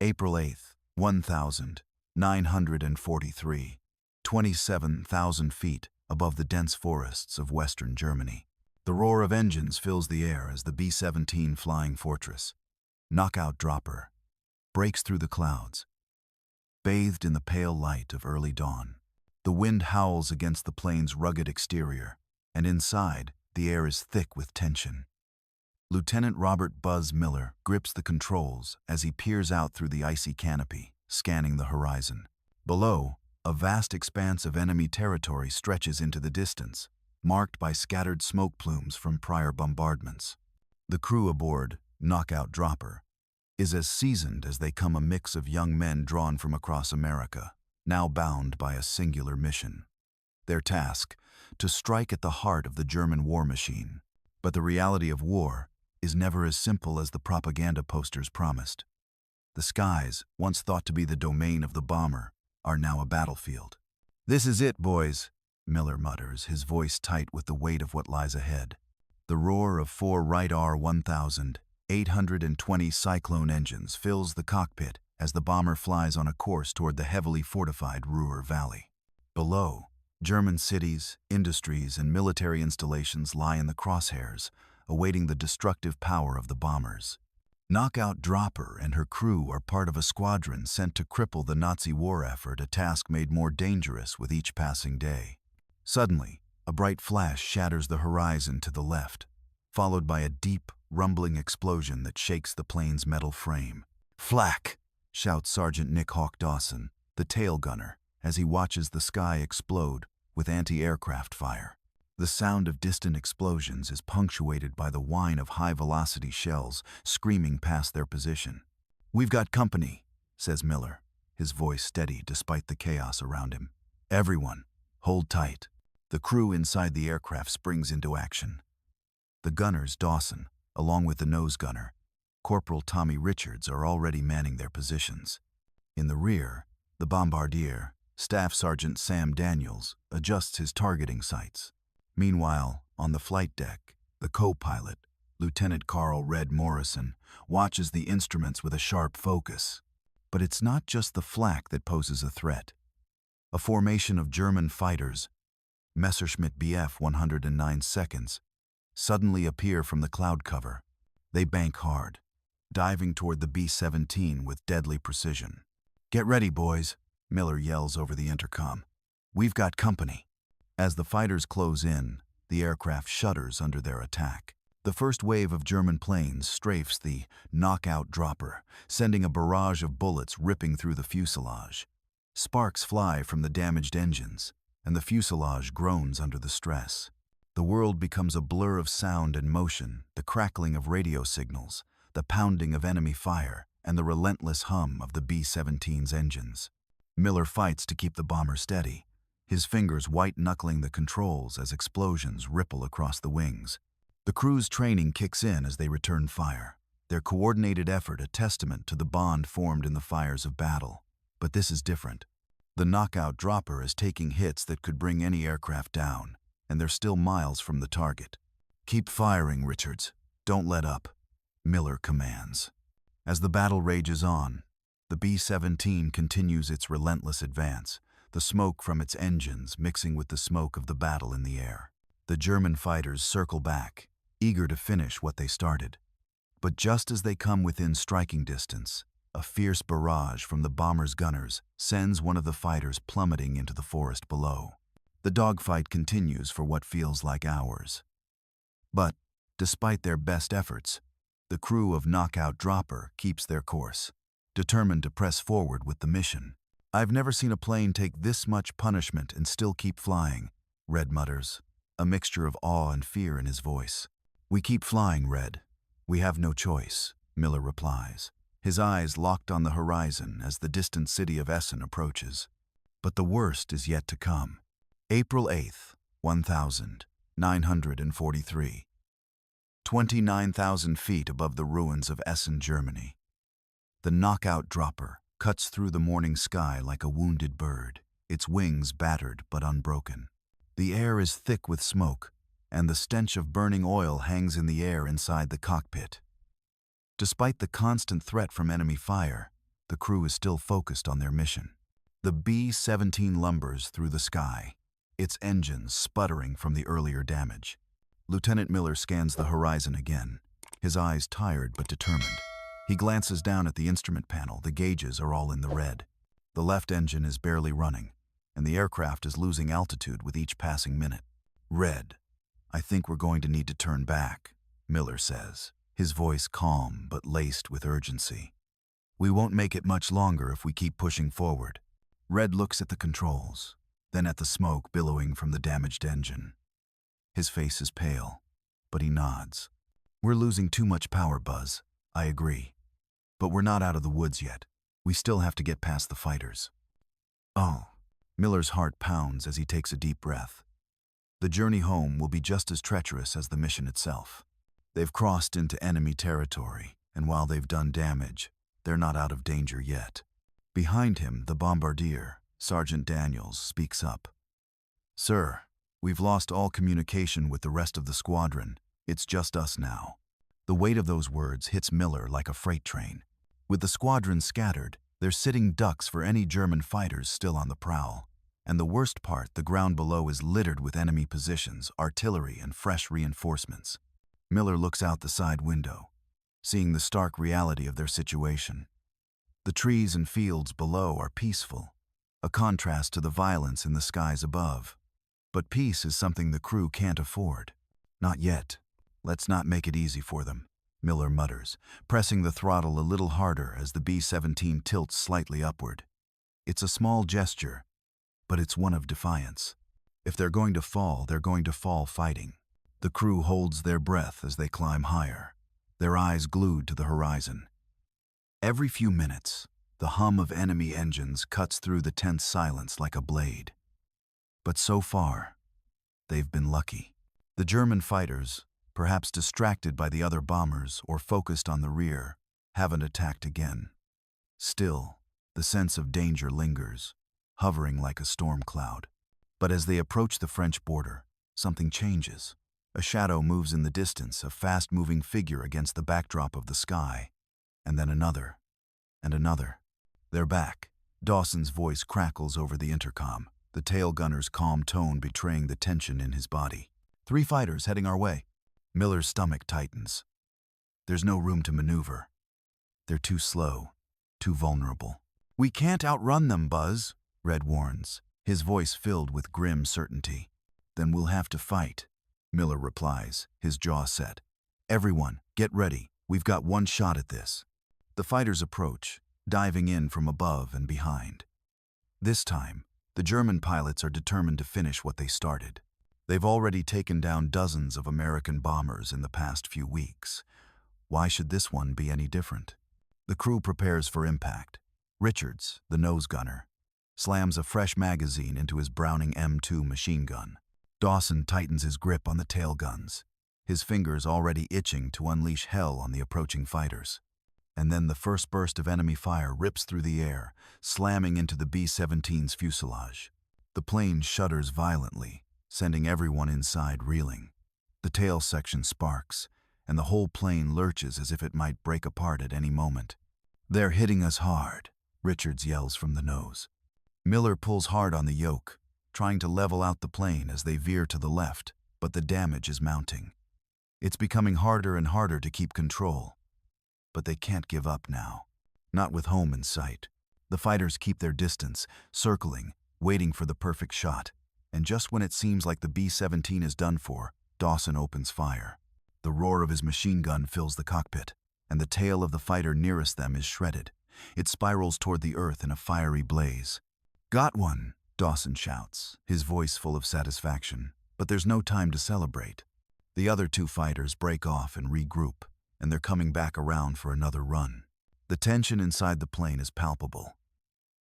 April 8th, 1943, 27,000 feet above the dense forests of western Germany. The roar of engines fills the air as the B-17 Flying Fortress, knockout dropper, breaks through the clouds. Bathed in the pale light of early dawn, the wind howls against the plane's rugged exterior, and inside, the air is thick with tension. Lieutenant Robert "Buzz" Miller grips the controls as he peers out through the icy canopy, scanning the horizon. Below, a vast expanse of enemy territory stretches into the distance, marked by scattered smoke plumes from prior bombardments. The crew aboard Knockout Dropper is as seasoned as they come, a mix of young men drawn from across America, now bound by a singular mission. Their task, to strike at the heart of the German war machine. But the reality of war is never as simple as the propaganda posters promised. The skies, once thought to be the domain of the bomber, are now a battlefield. "This is it, boys," Miller mutters, his voice tight with the weight of what lies ahead. The roar of 4 Wright R-1820 Cyclone engines fills the cockpit as the bomber flies on a course toward the heavily fortified Ruhr Valley. Below, German cities, industries, and military installations lie in the crosshairs, awaiting the destructive power of the bombers. Knockout Dropper and her crew are part of a squadron sent to cripple the Nazi war effort, a task made more dangerous with each passing day. Suddenly, a bright flash shatters the horizon to the left, followed by a deep, rumbling explosion that shakes the plane's metal frame. "Flak!" shouts Sergeant Nick Hawk Dawson, the tail gunner, as he watches the sky explode with anti-aircraft fire. The sound of distant explosions is punctuated by the whine of high-velocity shells screaming past their position. "We've got company," says Miller, his voice steady despite the chaos around him. "Everyone, hold tight." The crew inside the aircraft springs into action. The gunners, Dawson, along with the nose gunner, Corporal Tommy Richards, are already manning their positions. In the rear, the bombardier, Staff Sergeant Sam Daniels, adjusts his targeting sights. Meanwhile, on the flight deck, the co-pilot, Lieutenant Carl "Red" Morrison, watches the instruments with a sharp focus. But it's not just the flak that poses a threat. A formation of German fighters, Messerschmitt Bf 109 seconds, suddenly appear from the cloud cover. They bank hard, diving toward the B-17 with deadly precision. "Get ready, boys," Miller yells over the intercom. "We've got company." As the fighters close in, the aircraft shudders under their attack. The first wave of German planes strafes the Knockout Dropper, sending a barrage of bullets ripping through the fuselage. Sparks fly from the damaged engines, and the fuselage groans under the stress. The world becomes a blur of sound and motion, the crackling of radio signals, the pounding of enemy fire, and the relentless hum of the B-17's engines. Miller fights to keep the bomber steady, his fingers white-knuckling the controls as explosions ripple across the wings. The crew's training kicks in as they return fire, their coordinated effort a testament to the bond formed in the fires of battle. But this is different. The Knockout Dropper is taking hits that could bring any aircraft down, and they're still miles from the target. "Keep firing, Richards. Don't let up," Miller commands. As the battle rages on, the B-17 continues its relentless advance, the smoke from its engines mixing with the smoke of the battle in the air. The German fighters circle back, eager to finish what they started. But just as they come within striking distance, a fierce barrage from the bomber's gunners sends one of the fighters plummeting into the forest below. The dogfight continues for what feels like hours. But, despite their best efforts, the crew of Knockout Dropper keeps their course, determined to press forward with the mission. "I've never seen a plane take this much punishment and still keep flying," Red mutters, a mixture of awe and fear in his voice. "We keep flying, Red. We have no choice," Miller replies, his eyes locked on the horizon as the distant city of Essen approaches. But the worst is yet to come. April 8th, 1943. 29,000 feet above the ruins of Essen, Germany. The Knockout Dropper cuts through the morning sky like a wounded bird, its wings battered but unbroken. The air is thick with smoke, and the stench of burning oil hangs in the air inside the cockpit. Despite the constant threat from enemy fire, the crew is still focused on their mission. The B-17 lumbers through the sky, its engines sputtering from the earlier damage. Lieutenant Miller scans the horizon again, his eyes tired but determined. He glances down at the instrument panel. The gauges are all in the red. The left engine is barely running, and the aircraft is losing altitude with each passing minute. Red. I think we're going to need to turn back, Miller says, his voice calm but laced with urgency. We won't make it much longer if we keep pushing forward. Red looks at the controls, then at the smoke billowing from the damaged engine. His face is pale, but he nods. We're losing too much power, Buzz. I agree. But we're not out of the woods yet. We still have to get past the fighters. Oh. Miller's heart pounds as he takes a deep breath. The journey home will be just as treacherous as the mission itself. They've crossed into enemy territory, and while they've done damage, they're not out of danger yet. Behind him, the bombardier, Sergeant Daniels, speaks up. Sir, we've lost all communication with the rest of the squadron. It's just us now. The weight of those words hits Miller like a freight train. With the squadron scattered, they're sitting ducks for any German fighters still on the prowl. And the worst part, the ground below is littered with enemy positions, artillery, and fresh reinforcements. Miller looks out the side window, seeing the stark reality of their situation. The trees and fields below are peaceful, a contrast to the violence in the skies above. But peace is something the crew can't afford. Not yet. Let's not make it easy for them, Miller mutters, pressing the throttle a little harder as the B-17 tilts slightly upward. It's a small gesture, but it's one of defiance. If they're going to fall, they're going to fall fighting. The crew holds their breath as they climb higher, their eyes glued to the horizon. Every few minutes, the hum of enemy engines cuts through the tense silence like a blade. But so far, they've been lucky. The German fighters, perhaps distracted by the other bombers or focused on the rear, haven't attacked again. Still, the sense of danger lingers, hovering like a storm cloud. But as they approach the French border, something changes. A shadow moves in the distance, a fast-moving figure against the backdrop of the sky, and then another, and another. They're back. Dawson's voice crackles over the intercom, the tail gunner's calm tone betraying the tension in his body. 3 fighters heading our way. Miller's stomach tightens. There's no room to maneuver. They're too slow, too vulnerable. We can't outrun them, Buzz, Red warns, his voice filled with grim certainty. Then we'll have to fight, Miller replies, his jaw set. Everyone, get ready. We've got one shot at this. The fighters approach, diving in from above and behind. This time, the German pilots are determined to finish what they started. They've already taken down dozens of American bombers in the past few weeks. Why should this one be any different? The crew prepares for impact. Richards, the nose gunner, slams a fresh magazine into his Browning M2 machine gun. Dawson tightens his grip on the tail guns, his fingers already itching to unleash hell on the approaching fighters. And then the first burst of enemy fire rips through the air, slamming into the B-17's fuselage. The plane shudders violently, sending everyone inside reeling. The tail section sparks, and the whole plane lurches as if it might break apart at any moment. They're hitting us hard, Richards yells from the nose. Miller pulls hard on the yoke, trying to level out the plane as they veer to the left, but the damage is mounting. It's becoming harder and harder to keep control. But they can't give up now. Not with home in sight. The fighters keep their distance, circling, waiting for the perfect shot. And just when it seems like the B-17 is done for, Dawson opens fire. The roar of his machine gun fills the cockpit, and the tail of the fighter nearest them is shredded. It spirals toward the earth in a fiery blaze. Got one, Dawson shouts, his voice full of satisfaction. But there's no time to celebrate. The other 2 fighters break off and regroup, and they're coming back around for another run. The tension inside the plane is palpable.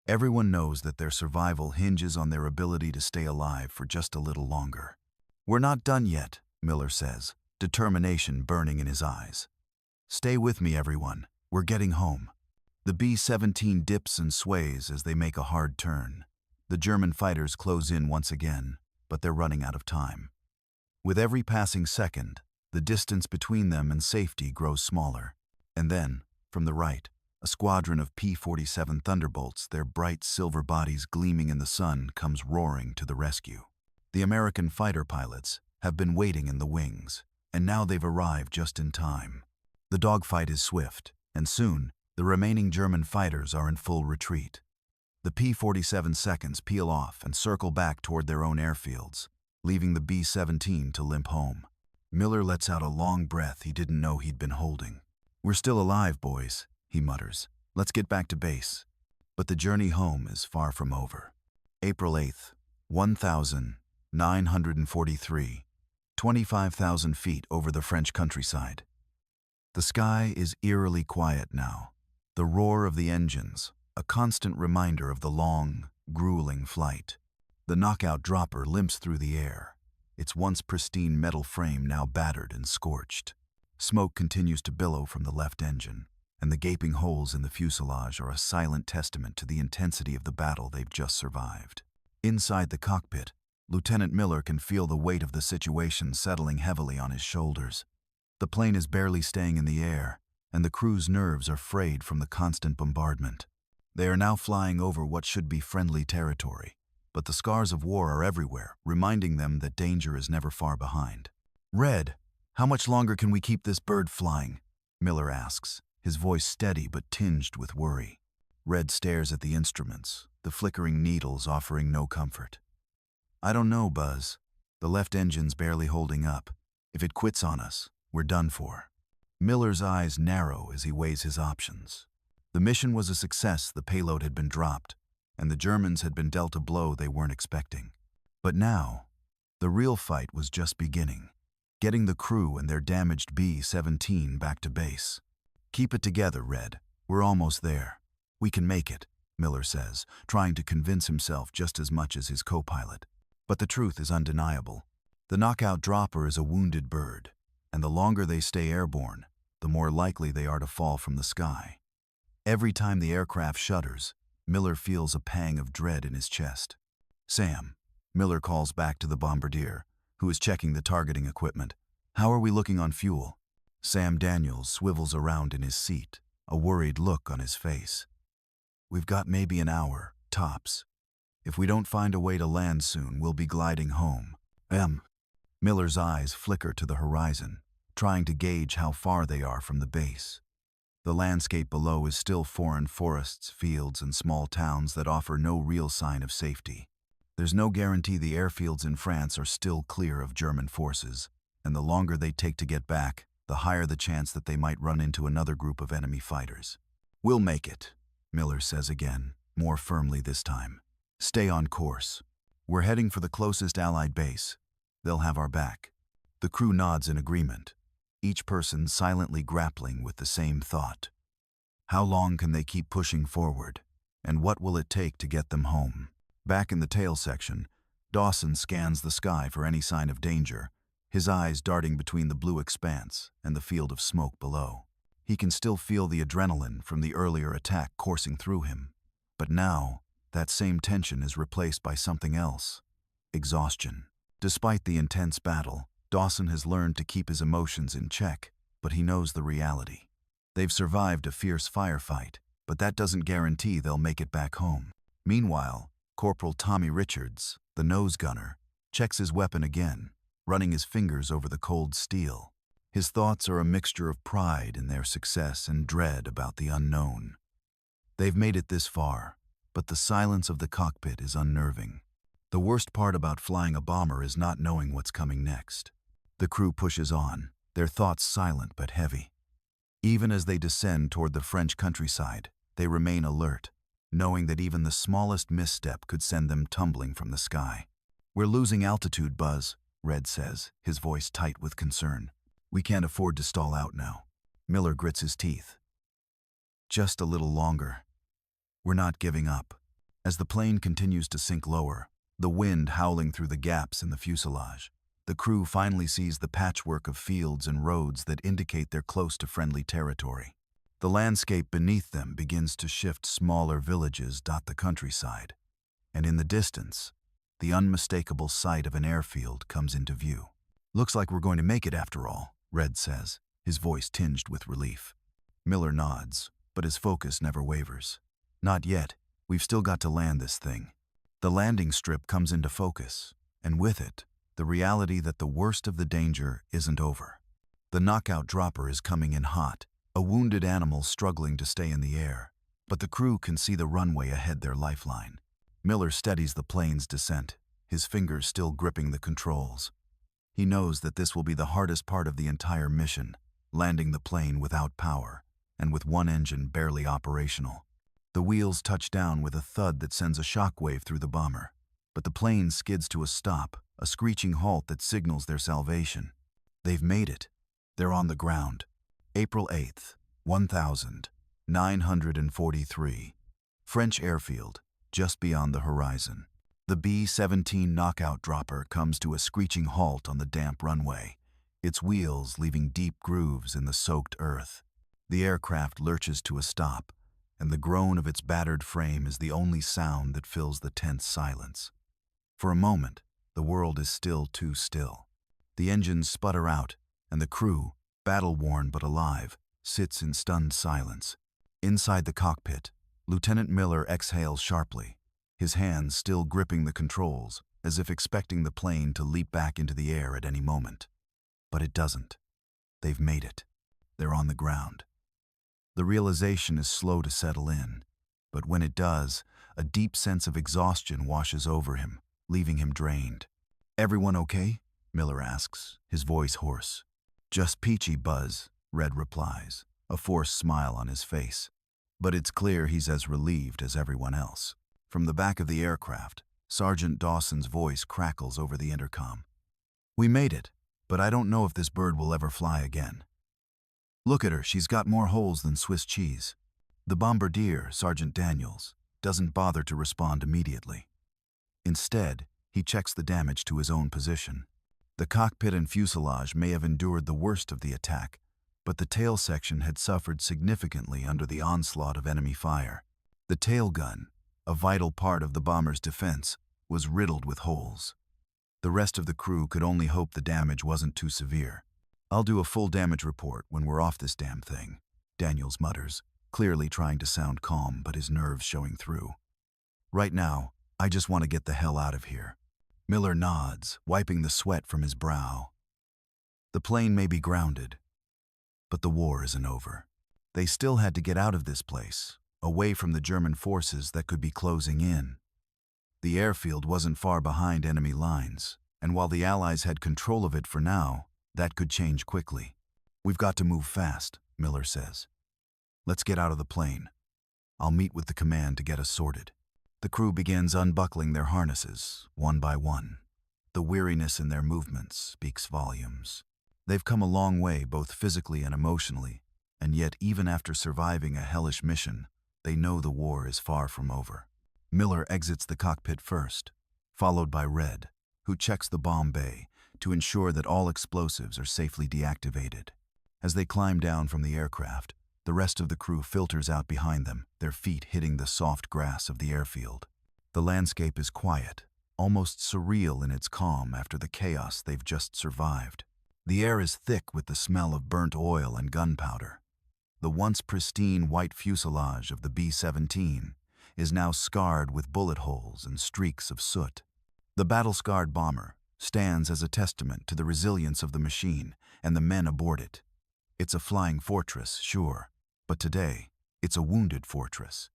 Everyone knows that their survival hinges on their ability to stay alive for just a little longer. We're not done yet, Miller says, determination burning in his eyes. Stay with me, everyone. We're getting home. The B-17 dips and sways as they make a hard turn. The German fighters close in once again, but they're running out of time. With every passing second, the distance between them and safety grows smaller. And then, from the right, A squadron of P-47 Thunderbolts, their bright silver bodies gleaming in the sun, comes roaring to the rescue. The American fighter pilots have been waiting in the wings, and now they've arrived just in time. The dogfight is swift, and soon, the remaining German fighters are in full retreat. The P-47 seconds peel off and circle back toward their own airfields, leaving the B-17 to limp home. Miller lets out a long breath he didn't know he'd been holding. "We're still alive, boys," he mutters. "Let's get back to base." But the journey home is far from over. April 8th, 1943, 25,000 feet over the French countryside. The sky is eerily quiet now. The roar of the engines, a constant reminder of the long, grueling flight. The knockout dropper limps through the air, its once pristine metal frame now battered and scorched. Smoke continues to billow from the left engine, and the gaping holes in the fuselage are a silent testament to the intensity of the battle they've just survived. Inside the cockpit, Lieutenant Miller can feel the weight of the situation settling heavily on his shoulders. The plane is barely staying in the air, and the crew's nerves are frayed from the constant bombardment. They are now flying over what should be friendly territory, but the scars of war are everywhere, reminding them that danger is never far behind. "Red, how much longer can we keep this bird flying?" Miller asks, his voice steady but tinged with worry. Red stares at the instruments, the flickering needles offering no comfort. "I don't know, Buzz. The left engine's barely holding up. If it quits on us, we're done for." Miller's eyes narrow as he weighs his options. The mission was a success. The payload had been dropped, and the Germans had been dealt a blow they weren't expecting. But now, the real fight was just beginning, getting the crew and their damaged B-17 back to base. "Keep it together, Red. We're almost there. We can make it," Miller says, trying to convince himself just as much as his co-pilot. But the truth is undeniable. The knockout dropper is a wounded bird, and the longer they stay airborne, the more likely they are to fall from the sky. Every time the aircraft shudders, Miller feels a pang of dread in his chest. "Sam," Miller calls back to the bombardier, who is checking the targeting equipment. "How are we looking on fuel?" Sam Daniels swivels around in his seat, a worried look on his face. "We've got maybe an hour, tops. If we don't find a way to land soon, we'll be gliding home." Miller's eyes flicker to the horizon, trying to gauge how far they are from the base. The landscape below is still foreign forests, fields, and small towns that offer no real sign of safety. There's no guarantee the airfields in France are still clear of German forces, and the longer they take to get back, the higher the chance that they might run into another group of enemy fighters. "We'll make it," Miller says again, more firmly this time. "Stay on course. We're heading for the closest Allied base. They'll have our back." The crew nods in agreement, each person silently grappling with the same thought. How long can they keep pushing forward, and what will it take to get them home? Back in the tail section, Dawson scans the sky for any sign of danger, his eyes darting between the blue expanse and the field of smoke below. He can still feel the adrenaline from the earlier attack coursing through him, but now, that same tension is replaced by something else: exhaustion. Despite the intense battle, Dawson has learned to keep his emotions in check, but he knows the reality. They've survived a fierce firefight, but that doesn't guarantee they'll make it back home. Meanwhile, Corporal Tommy Richards, the nose gunner, checks his weapon again, running his fingers over the cold steel. His thoughts are a mixture of pride in their success and dread about the unknown. They've made it this far, but the silence of the cockpit is unnerving. The worst part about flying a bomber is not knowing what's coming next. The crew pushes on, their thoughts silent but heavy. Even as they descend toward the French countryside, they remain alert, knowing that even the smallest misstep could send them tumbling from the sky. "We're losing altitude, Buzz," Red says, his voice tight with concern. "We can't afford to stall out now." Miller grits his teeth. "Just a little longer. We're not giving up." As the plane continues to sink lower, the wind howling through the gaps in the fuselage, the crew finally sees the patchwork of fields and roads that indicate they're close to friendly territory. The landscape beneath them begins to shift. Smaller villages dot the countryside, and in the distance, the unmistakable sight of an airfield comes into view. "Looks like we're going to make it after all," Red says, his voice tinged with relief. Miller nods, but his focus never wavers. Not yet. We've still got to land this thing. The landing strip comes into focus, and with it, the reality that the worst of the danger isn't over. The knockout dropper is coming in hot, a wounded animal struggling to stay in the air, but the crew can see the runway ahead, their lifeline. Miller steadies the plane's descent, his fingers still gripping the controls. He knows that this will be the hardest part of the entire mission, landing the plane without power, and with one engine barely operational. The wheels touch down with a thud that sends a shockwave through the bomber, but the plane skids to a stop, a screeching halt that signals their salvation. They've made it. They're on the ground. April 8th, 1943. French airfield, just beyond the horizon. The B-17 knockout dropper comes to a screeching halt on the damp runway, its wheels leaving deep grooves in the soaked earth. The aircraft lurches to a stop, and the groan of its battered frame is the only sound that fills the tense silence. For a moment, the world is still too still. The engines sputter out, and the crew, battle-worn but alive, sits in stunned silence. Inside the cockpit, Lieutenant Miller exhales sharply, his hands still gripping the controls, as if expecting the plane to leap back into the air at any moment. But it doesn't. They've made it. They're on the ground. The realization is slow to settle in, but when it does, a deep sense of exhaustion washes over him, leaving him drained. "Everyone okay?" Miller asks, his voice hoarse. "Just peachy, Buzz," Red replies, a forced smile on his face. But it's clear he's as relieved as everyone else. From the back of the aircraft, Sergeant Dawson's voice crackles over the intercom. "We made it, but I don't know if this bird will ever fly again. Look at her, she's got more holes than Swiss cheese." The bombardier, Sergeant Daniels, doesn't bother to respond immediately. Instead, he checks the damage to his own position. The cockpit and fuselage may have endured the worst of the attack, but the tail section had suffered significantly under the onslaught of enemy fire. The tail gun, a vital part of the bomber's defense, was riddled with holes. The rest of the crew could only hope the damage wasn't too severe. "I'll do a full damage report when we're off this damn thing," Daniels mutters, clearly trying to sound calm but his nerves showing through. "Right now, I just want to get the hell out of here." Miller nods, wiping the sweat from his brow. The plane may be grounded, but the war isn't over. They still had to get out of this place, away from the German forces that could be closing in. The airfield wasn't far behind enemy lines, and while the Allies had control of it for now, that could change quickly. "We've got to move fast," Miller says. "Let's get out of the plane. I'll meet with the command to get us sorted." The crew begins unbuckling their harnesses, one by one. The weariness in their movements speaks volumes. They've come a long way, both physically and emotionally, and yet even after surviving a hellish mission, they know the war is far from over. Miller exits the cockpit first, followed by Red, who checks the bomb bay to ensure that all explosives are safely deactivated. As they climb down from the aircraft, the rest of the crew filters out behind them, their feet hitting the soft grass of the airfield. The landscape is quiet, almost surreal in its calm after the chaos they've just survived. The air is thick with the smell of burnt oil and gunpowder. The once pristine white fuselage of the B-17 is now scarred with bullet holes and streaks of soot. The battle-scarred bomber stands as a testament to the resilience of the machine and the men aboard it. It's a flying fortress, sure, but today, it's a wounded fortress.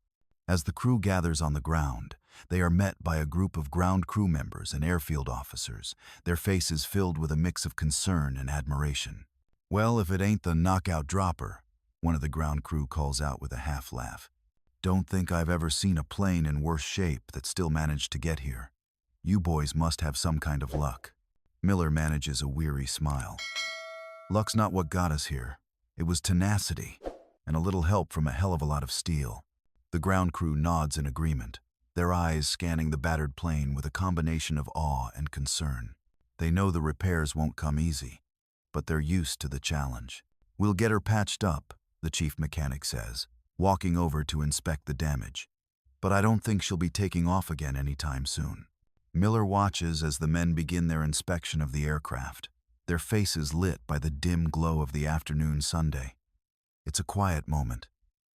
As the crew gathers on the ground, they are met by a group of ground crew members and airfield officers, their faces filled with a mix of concern and admiration. "Well, if it ain't the knockout dropper," one of the ground crew calls out with a half laugh. "Don't think I've ever seen a plane in worse shape that still managed to get here. You boys must have some kind of luck." Miller manages a weary smile. "Luck's not what got us here. It was tenacity, and a little help from a hell of a lot of steel." The ground crew nods in agreement, their eyes scanning the battered plane with a combination of awe and concern. They know the repairs won't come easy, but they're used to the challenge. "We'll get her patched up," the chief mechanic says, walking over to inspect the damage. "But I don't think she'll be taking off again anytime soon." Miller watches as the men begin their inspection of the aircraft, their faces lit by the dim glow of the afternoon Sunday. It's a quiet moment,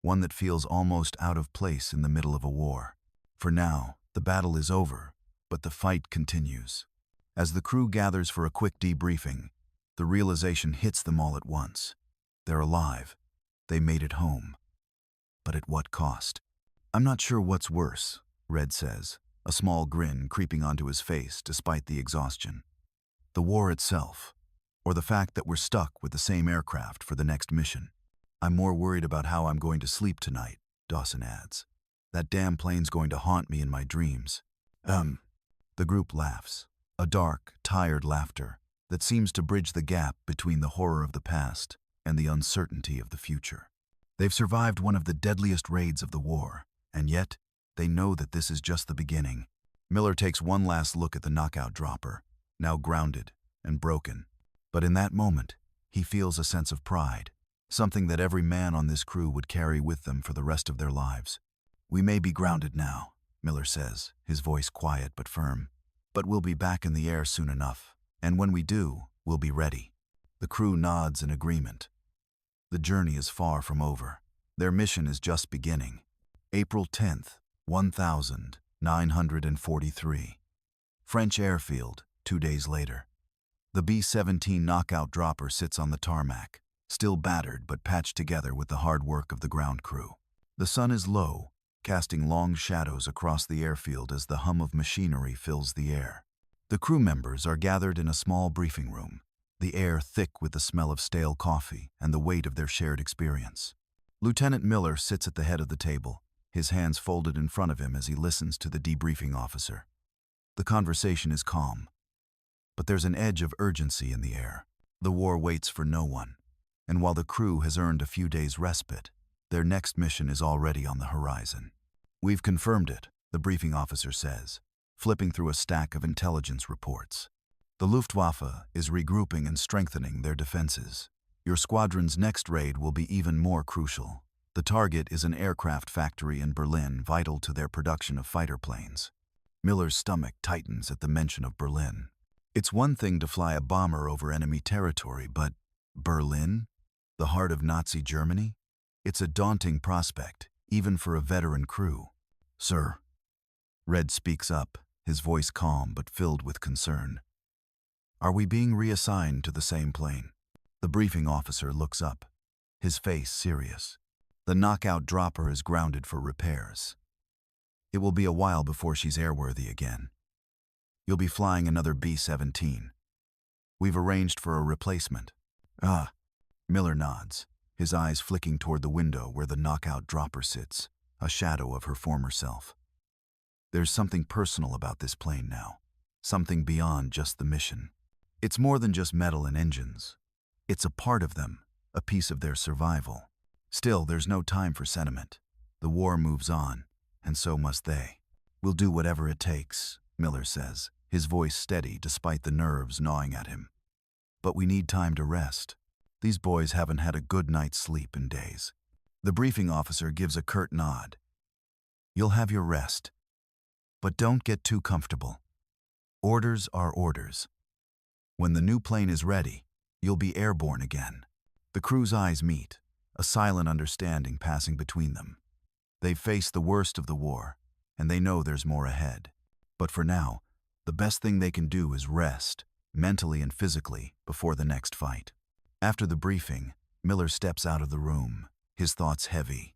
one that feels almost out of place in the middle of a war. For now, the battle is over, but the fight continues. As the crew gathers for a quick debriefing, the realization hits them all at once. They're alive. They made it home. But at what cost? "I'm not sure what's worse," Red says, a small grin creeping onto his face despite the exhaustion. "The war itself, or the fact that we're stuck with the same aircraft for the next mission. I'm more worried about how I'm going to sleep tonight," Dawson adds. "That damn plane's going to haunt me in my dreams." The group laughs, a dark, tired laughter that seems to bridge the gap between the horror of the past and the uncertainty of the future. They've survived one of the deadliest raids of the war, and yet they know that this is just the beginning. Miller takes one last look at the knockout dropper, now grounded and broken. But in that moment, he feels a sense of pride, something that every man on this crew would carry with them for the rest of their lives. "We may be grounded now," Miller says, his voice quiet but firm, "but we'll be back in the air soon enough, and when we do, we'll be ready." The crew nods in agreement. The journey is far from over. Their mission is just beginning. April 10th, 1943. French airfield, 2 days later. The B-17 knockout dropper sits on the tarmac, still battered but patched together with the hard work of the ground crew. The sun is low, casting long shadows across the airfield as the hum of machinery fills the air. The crew members are gathered in a small briefing room, the air thick with the smell of stale coffee and the weight of their shared experience. Lieutenant Miller sits at the head of the table, his hands folded in front of him as he listens to the debriefing officer. The conversation is calm, but there's an edge of urgency in the air. The war waits for no one, and while the crew has earned a few days' respite, their next mission is already on the horizon. "We've confirmed it," the briefing officer says, flipping through a stack of intelligence reports. "The Luftwaffe is regrouping and strengthening their defenses. Your squadron's next raid will be even more crucial. The target is an aircraft factory in Berlin vital to their production of fighter planes." Miller's stomach tightens at the mention of Berlin. It's one thing to fly a bomber over enemy territory, but Berlin? The heart of Nazi Germany? It's a daunting prospect, even for a veteran crew. "Sir." Red speaks up, his voice calm but filled with concern. "Are we being reassigned to the same plane?" The briefing officer looks up, his face serious. "The knockout dropper is grounded for repairs. It will be a while before she's airworthy again. You'll be flying another B-17. We've arranged for a replacement." "Ah." Miller nods, his eyes flicking toward the window where the knockout dropper sits, a shadow of her former self. There's something personal about this plane now, something beyond just the mission. It's more than just metal and engines. It's a part of them, a piece of their survival. Still, there's no time for sentiment. The war moves on, and so must they. "We'll do whatever it takes," Miller says, his voice steady despite the nerves gnawing at him. "But we need time to rest. These boys haven't had a good night's sleep in days." The briefing officer gives a curt nod. "You'll have your rest. But don't get too comfortable. Orders are orders. When the new plane is ready, you'll be airborne again." The crew's eyes meet, a silent understanding passing between them. They've faced the worst of the war, and they know there's more ahead. But for now, the best thing they can do is rest, mentally and physically, before the next fight. After the briefing, Miller steps out of the room, his thoughts heavy.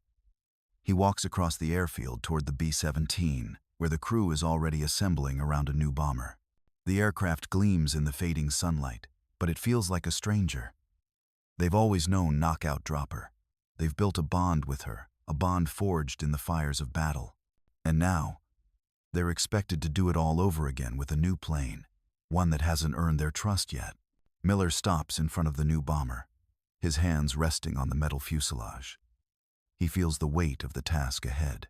He walks across the airfield toward the B-17, where the crew is already assembling around a new bomber. The aircraft gleams in the fading sunlight, but it feels like a stranger. They've always known Knockout Dropper. They've built a bond with her, a bond forged in the fires of battle. And now, they're expected to do it all over again with a new plane, one that hasn't earned their trust yet. Miller stops in front of the new bomber, his hands resting on the metal fuselage. He feels the weight of the task ahead.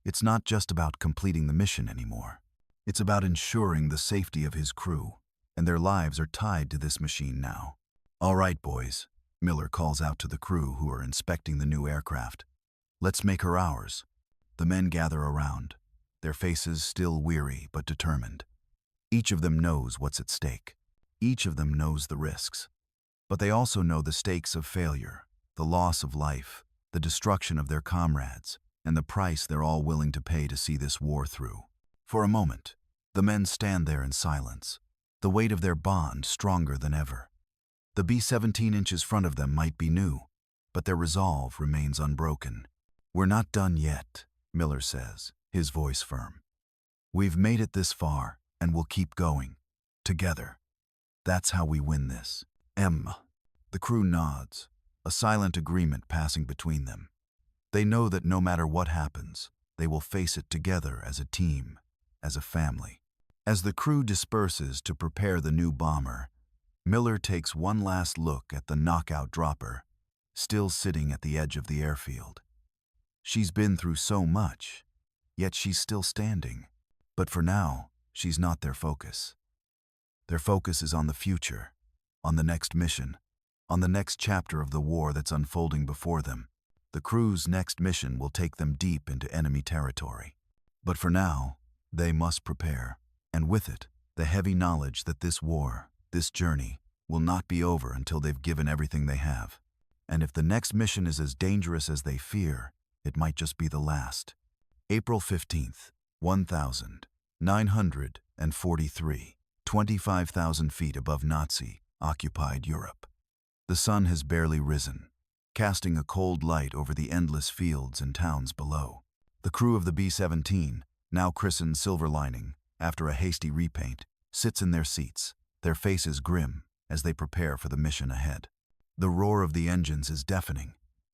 It's not just about completing the mission anymore. It's about ensuring the safety of his crew, and their lives are tied to this machine now. "All right, boys," Miller calls out to the crew who are inspecting the new aircraft. "Let's make her ours." The men gather around, their faces still weary but determined. Each of them knows what's at stake. Each of them knows the risks. But they also know the stakes of failure, the loss of life, the destruction of their comrades, and the price they're all willing to pay to see this war through. For a moment, the men stand there in silence, the weight of their bond stronger than ever. The B-17 inches front of them might be new, but their resolve remains unbroken. "We're not done yet," Miller says, his voice firm. "We've made it this far, and we'll keep going. Together. That's how we win this." The crew nods, a silent agreement passing between them. They know that no matter what happens, they will face it together as a team, as a family. As the crew disperses to prepare the new bomber, Miller takes one last look at the knockout dropper, still sitting at the edge of the airfield. She's been through so much, yet she's still standing. But for now, she's not their focus. Their focus is on the future, on the next mission, on the next chapter of the war that's unfolding before them. The crew's next mission will take them deep into enemy territory. But for now, they must prepare, and with it, the heavy knowledge that this war, this journey, will not be over until they've given everything they have. And if the next mission is as dangerous as they fear, it might just be the last. April 15th, 1943, 25,000 feet above Nazi-occupied Europe. The sun has barely risen, casting a cold light over the endless fields and towns below. The crew of the B-17, now christened Silver Lining after a hasty repaint, sits in their seats, their faces grim as they prepare for the mission ahead. The roar of the engines is deafening,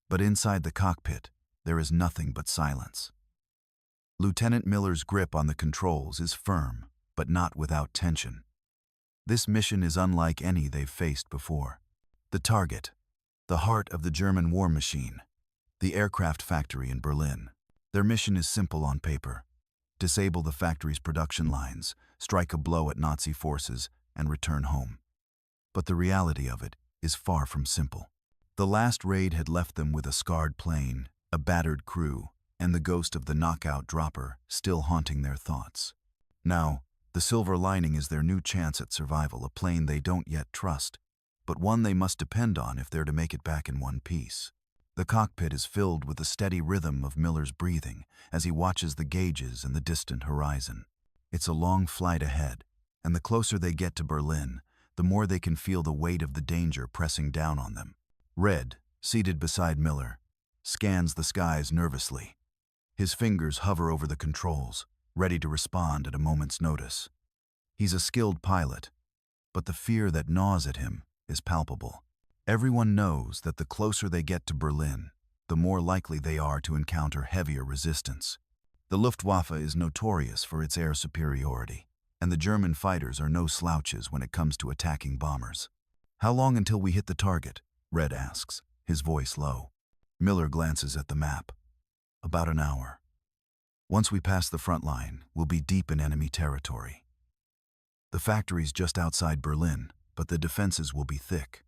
but inside the cockpit, there is nothing but silence. Lieutenant Miller's grip on the controls is firm, but not without tension. This mission is unlike any they've faced before. The target, the heart of the German war machine, the aircraft factory in Berlin. Their mission is simple on paper: disable the factory's production lines, strike a blow at Nazi forces, and return home. But the reality of it is far from simple. The last raid had left them with a scarred plane, a battered crew, and the ghost of the knockout dropper still haunting their thoughts. Now, the Silver Lining is their new chance at survival, a plane they don't yet trust, but one they must depend on if they're to make it back in one piece. The cockpit is filled with the steady rhythm of Miller's breathing as he watches the gauges and the distant horizon. It's a long flight ahead, and the closer they get to Berlin, the more they can feel the weight of the danger pressing down on them. Red, seated beside Miller, scans the skies nervously. His fingers hover over the controls, ready to respond at a moment's notice. He's a skilled pilot, but the fear that gnaws at him is palpable. Everyone knows that the closer they get to Berlin, the more likely they are to encounter heavier resistance. The Luftwaffe is notorious for its air superiority, and the German fighters are no slouches when it comes to attacking bombers. "How long until we hit the target?" Red asks, his voice low. Miller glances at the map. "About an hour. Once we pass the front line, we'll be deep in enemy territory. The factory's just outside Berlin, but the defenses will be thick."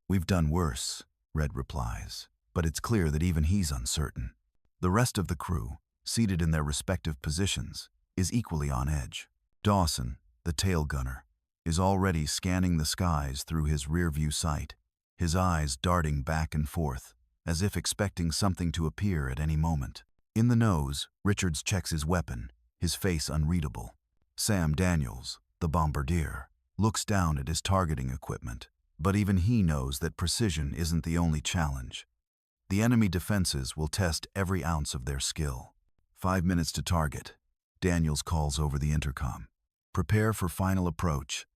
We've done worse," Red replies, but it's clear that even he's uncertain. The rest of the crew, seated in their respective positions, is equally on edge. Dawson, the tail gunner, is already scanning the skies through his rear-view sight, his eyes darting back and forth, as if expecting something to appear at any moment. In the nose, Richards checks his weapon, his face unreadable. Sam Daniels, the bombardier, looks down at his targeting equipment, but even he knows that precision isn't the only challenge. The enemy defenses will test every ounce of their skill. 5 minutes to target. Daniels calls over the intercom. "Prepare for final approach."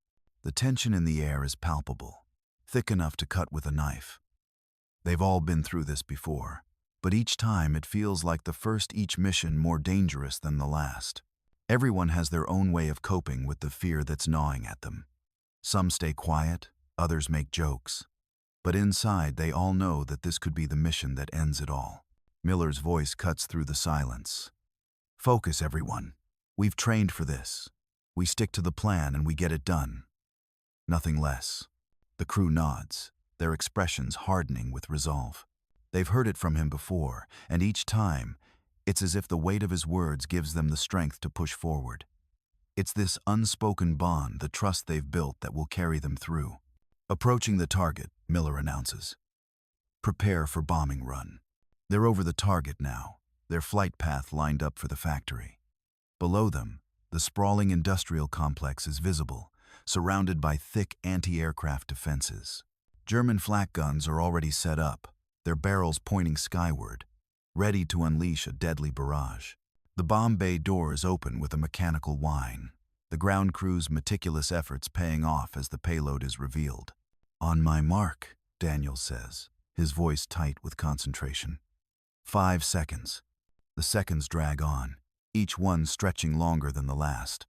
The tension in the air is palpable, thick enough to cut with a knife. They've all been through this before, but each time it feels like the first each mission more dangerous than the last. Everyone has their own way of coping with the fear that's gnawing at them. Some stay quiet, others make jokes. But inside, they all know that this could be the mission that ends it all. Miller's voice cuts through the silence. "Focus, everyone. We've trained for this. We stick to the plan and we get it done. Nothing less." The crew nods, their expressions hardening with resolve. They've heard it from him before, and each time, it's as if the weight of his words gives them the strength to push forward. It's this unspoken bond, the trust they've built, that will carry them through. "Approaching the target," Miller announces. Prepare for bombing run. They're over the target now, their flight path lined up for the factory. Below them, the sprawling industrial complex is visible, surrounded by thick anti-aircraft defenses. German flak guns are already set up, their barrels pointing skyward, ready to unleash a deadly barrage. The bomb bay doors open with a mechanical whine, the ground crew's meticulous efforts paying off as the payload is revealed. "On my mark," Daniel says, his voice tight with concentration. 5 seconds. The seconds drag on, each one stretching longer than the last.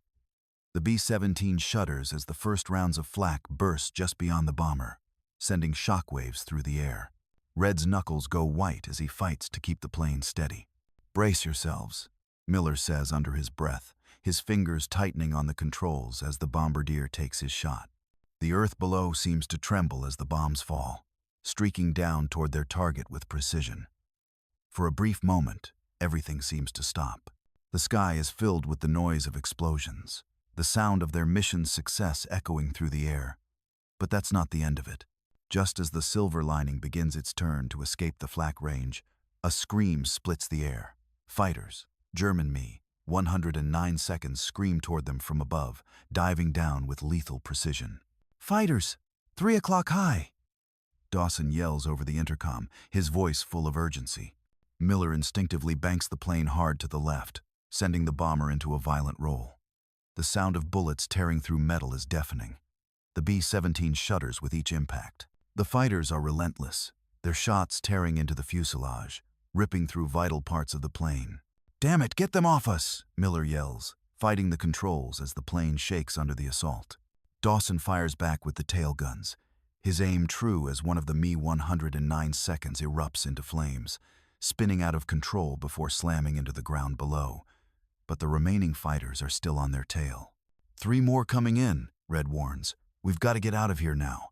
The B-17 shudders as the first rounds of flak burst just beyond the bomber, sending shockwaves through the air. Red's knuckles go white as he fights to keep the plane steady. "Brace yourselves," Miller says under his breath, his fingers tightening on the controls as the bombardier takes his shot. The earth below seems to tremble as the bombs fall, streaking down toward their target with precision. For a brief moment, everything seems to stop. The sky is filled with the noise of explosions, the sound of their mission's success echoing through the air. But that's not the end of it. Just as the silver lining begins its turn to escape the flak range, a scream splits the air. Fighters, German Me, 109 seconds scream toward them from above, diving down with lethal precision. "Fighters, 3 o'clock high!" Dawson yells over the intercom, his voice full of urgency. Miller instinctively banks the plane hard to the left, sending the bomber into a violent roll. The sound of bullets tearing through metal is deafening. The B-17 shudders with each impact. The fighters are relentless, their shots tearing into the fuselage, ripping through vital parts of the plane. "Damn it, get them off us!" Miller yells, fighting the controls as the plane shakes under the assault. Dawson fires back with the tail guns, his aim true as one of the Me 109 seconds erupts into flames, spinning out of control before slamming into the ground below. But the remaining fighters are still on their tail. "3 more coming in," Red warns. "We've got to get out of here now."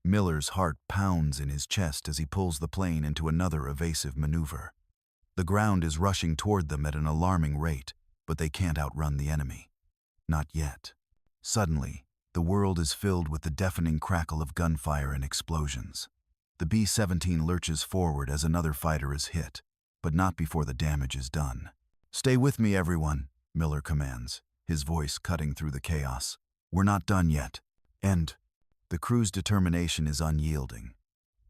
Miller's heart pounds in his chest as he pulls the plane into another evasive maneuver. The ground is rushing toward them at an alarming rate, but they can't outrun the enemy. Not yet. Suddenly, the world is filled with the deafening crackle of gunfire and explosions. The B-17 lurches forward as another fighter is hit, but not before the damage is done. "Stay with me, everyone," Miller commands, his voice cutting through the chaos. "We're not done yet." And the crew's determination is unyielding.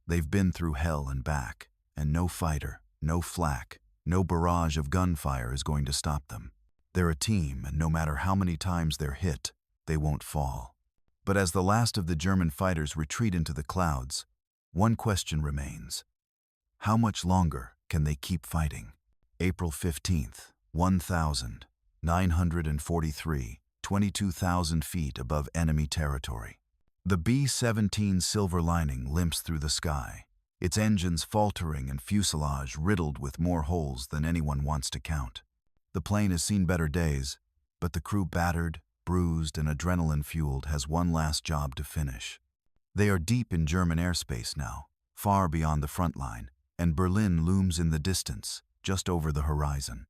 They've been through hell and back, and no fighter, no flak, no barrage of gunfire is going to stop them. They're a team, and no matter how many times they're hit, they won't fall. But as the last of the German fighters retreat into the clouds, one question remains. How much longer can they keep fighting? April 15th, 1943, 22,000 feet above enemy territory. The B-17 silver lining limps through the sky, its engines faltering and fuselage riddled with more holes than anyone wants to count. The plane has seen better days, but the crew battered, bruised, and adrenaline-fueled has one last job to finish. They are deep in German airspace now, far beyond the front line, and Berlin looms in the distance, just over the horizon.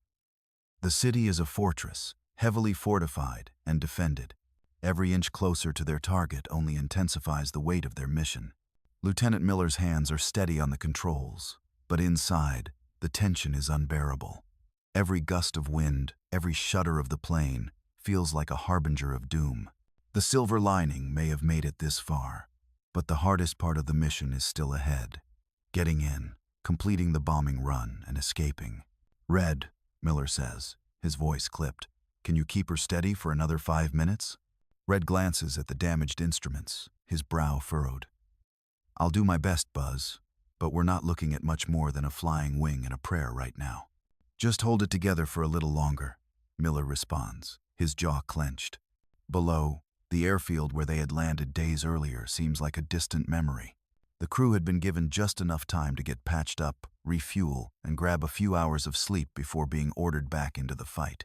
The city is a fortress, heavily fortified and defended. Every inch closer to their target only intensifies the weight of their mission. Lieutenant Miller's hands are steady on the controls, but inside, the tension is unbearable. Every gust of wind, every shudder of the plane, feels like a harbinger of doom. The silver lining may have made it this far, but the hardest part of the mission is still ahead. Getting in, completing the bombing run, and escaping. "Red," Miller says, his voice clipped. "Can you keep her steady for another 5 minutes?" Red glances at the damaged instruments, his brow furrowed. "I'll do my best, Buzz, but we're not looking at much more than a flying wing and a prayer right now." "Just hold it together for a little longer," Miller responds, his jaw clenched. Below, the airfield where they had landed days earlier seems like a distant memory. The crew had been given just enough time to get patched up, refuel, and grab a few hours of sleep before being ordered back into the fight.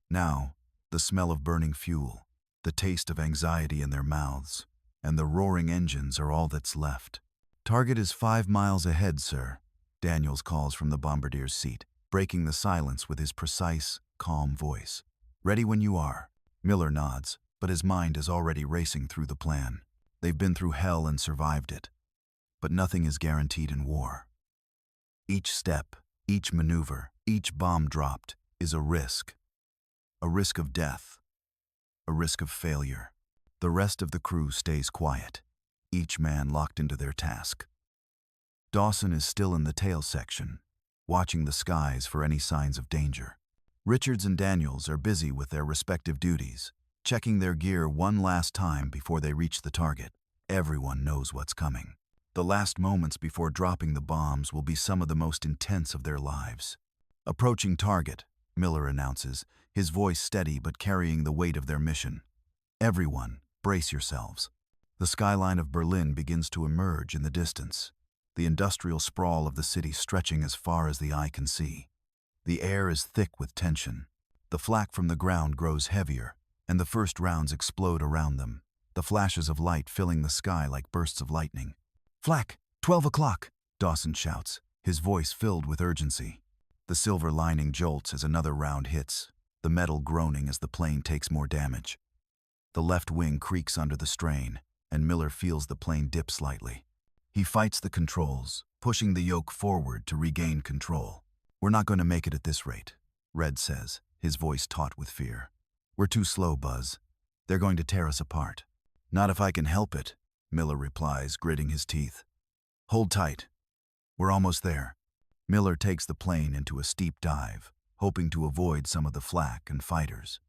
Now, the smell of burning fuel, the taste of anxiety in their mouths, and the roaring engines are all that's left. "Target is 5 miles ahead, sir," Daniels calls from the bombardier's seat, breaking the silence with his precise, calm voice. "Ready when you are." Miller nods, but his mind is already racing through the plan. They've been through hell and survived it. But nothing is guaranteed in war. Each step, each maneuver, each bomb dropped is a risk of death, a risk of failure. The rest of the crew stays quiet, each man locked into their task. Dawson is still in the tail section, watching the skies for any signs of danger. Richards and Daniels are busy with their respective duties, checking their gear one last time before they reach the target. Everyone knows what's coming. The last moments before dropping the bombs will be some of the most intense of their lives. Approaching target, Miller announces, his voice steady but carrying the weight of their mission. Everyone, brace yourselves. The skyline of Berlin begins to emerge in the distance, the industrial sprawl of the city stretching as far as the eye can see. The air is thick with tension. The flak from the ground grows heavier, and the first rounds explode around them, the flashes of light filling the sky like bursts of lightning. "Flak, 12 o'clock!" Dawson shouts, his voice filled with urgency. The silver lining jolts as another round hits, the metal groaning as the plane takes more damage. The left wing creaks under the strain, and Miller feels the plane dip slightly. He fights the controls, pushing the yoke forward to regain control. "We're not going to make it at this rate," Red says, his voice taut with fear. "We're too slow, Buzz. They're going to tear us apart." "Not if I can help it," Miller replies, gritting his teeth. "Hold tight. We're almost there." Miller takes the plane into a steep dive, hoping to avoid some of the flak and fighters.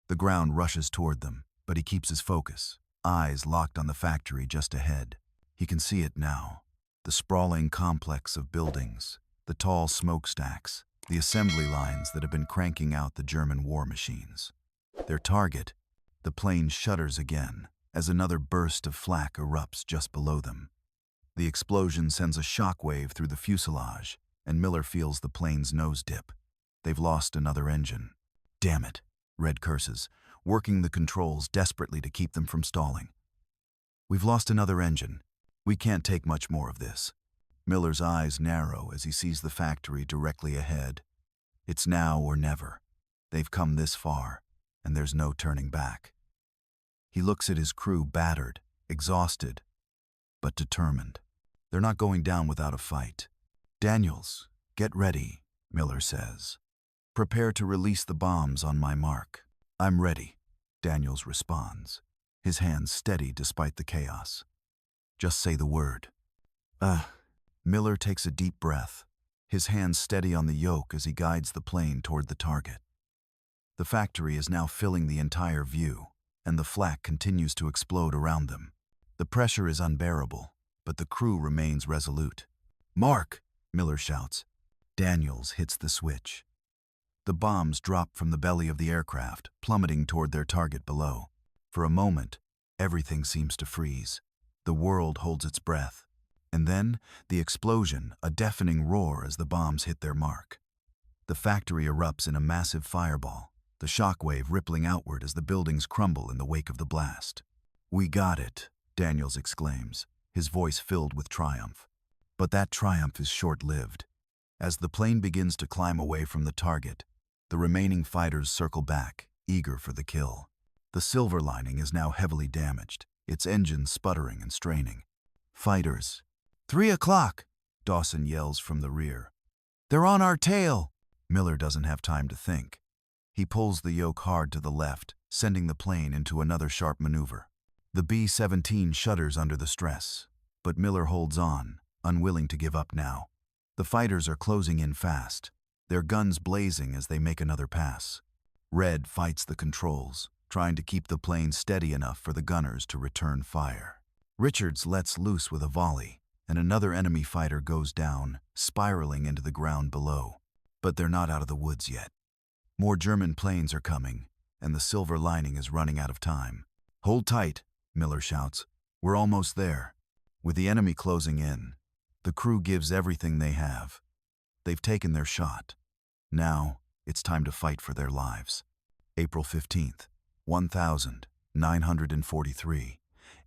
The ground rushes toward them, but he keeps his focus, eyes locked on the factory just ahead. He can see it now, the sprawling complex of buildings, the tall smokestacks, the assembly lines that have been cranking out the German war machines. Their target, the plane shudders again, as another burst of flak erupts just below them. The explosion sends a shockwave through the fuselage, and Miller feels the plane's nose dip. They've lost another engine. "Damn it," Red curses, working the controls desperately to keep them from stalling. "We've lost another engine. We can't take much more of this." Miller's eyes narrow as he sees the factory directly ahead. It's now or never. They've come this far, and there's no turning back. He looks at his crew, battered, exhausted, but determined. They're not going down without a fight. "Daniels, get ready," Miller says. "Prepare to release the bombs on my mark." "I'm ready," Daniels responds, his hands steady despite the chaos. "Just say the word." Miller takes a deep breath, his hands steady on the yoke as he guides the plane toward the target. The factory is now filling the entire view, and the flak continues to explode around them. The pressure is unbearable, but the crew remains resolute. "Mark!" Miller shouts. Daniels hits the switch. The bombs drop from the belly of the aircraft, plummeting toward their target below. For a moment, everything seems to freeze. The world holds its breath. And then, the explosion, a deafening roar as the bombs hit their mark. The factory erupts in a massive fireball, the shockwave rippling outward as the buildings crumble in the wake of the blast. "We got it," Daniels exclaims, his voice filled with triumph. But that triumph is short-lived. As the plane begins to climb away from the target, the remaining fighters circle back, eager for the kill. The silver lining is now heavily damaged, its engine sputtering and straining. "Fighters!" "3 o'clock!" Dawson yells from the rear. "They're on our tail!" Miller doesn't have time to think. He pulls the yoke hard to the left, sending the plane into another sharp maneuver. The B-17 shudders under the stress, but Miller holds on, unwilling to give up now. The fighters are closing in fast, their guns blazing as they make another pass. Red fights the controls, trying to keep the plane steady enough for the gunners to return fire. Richards lets loose with a volley, and another enemy fighter goes down, spiraling into the ground below. But they're not out of the woods yet. More German planes are coming, and the silver lining is running out of time. "Hold tight," Miller shouts. "We're almost there." With the enemy closing in, the crew gives everything they have. They've taken their shot. Now, it's time to fight for their lives. April 15th, 1943,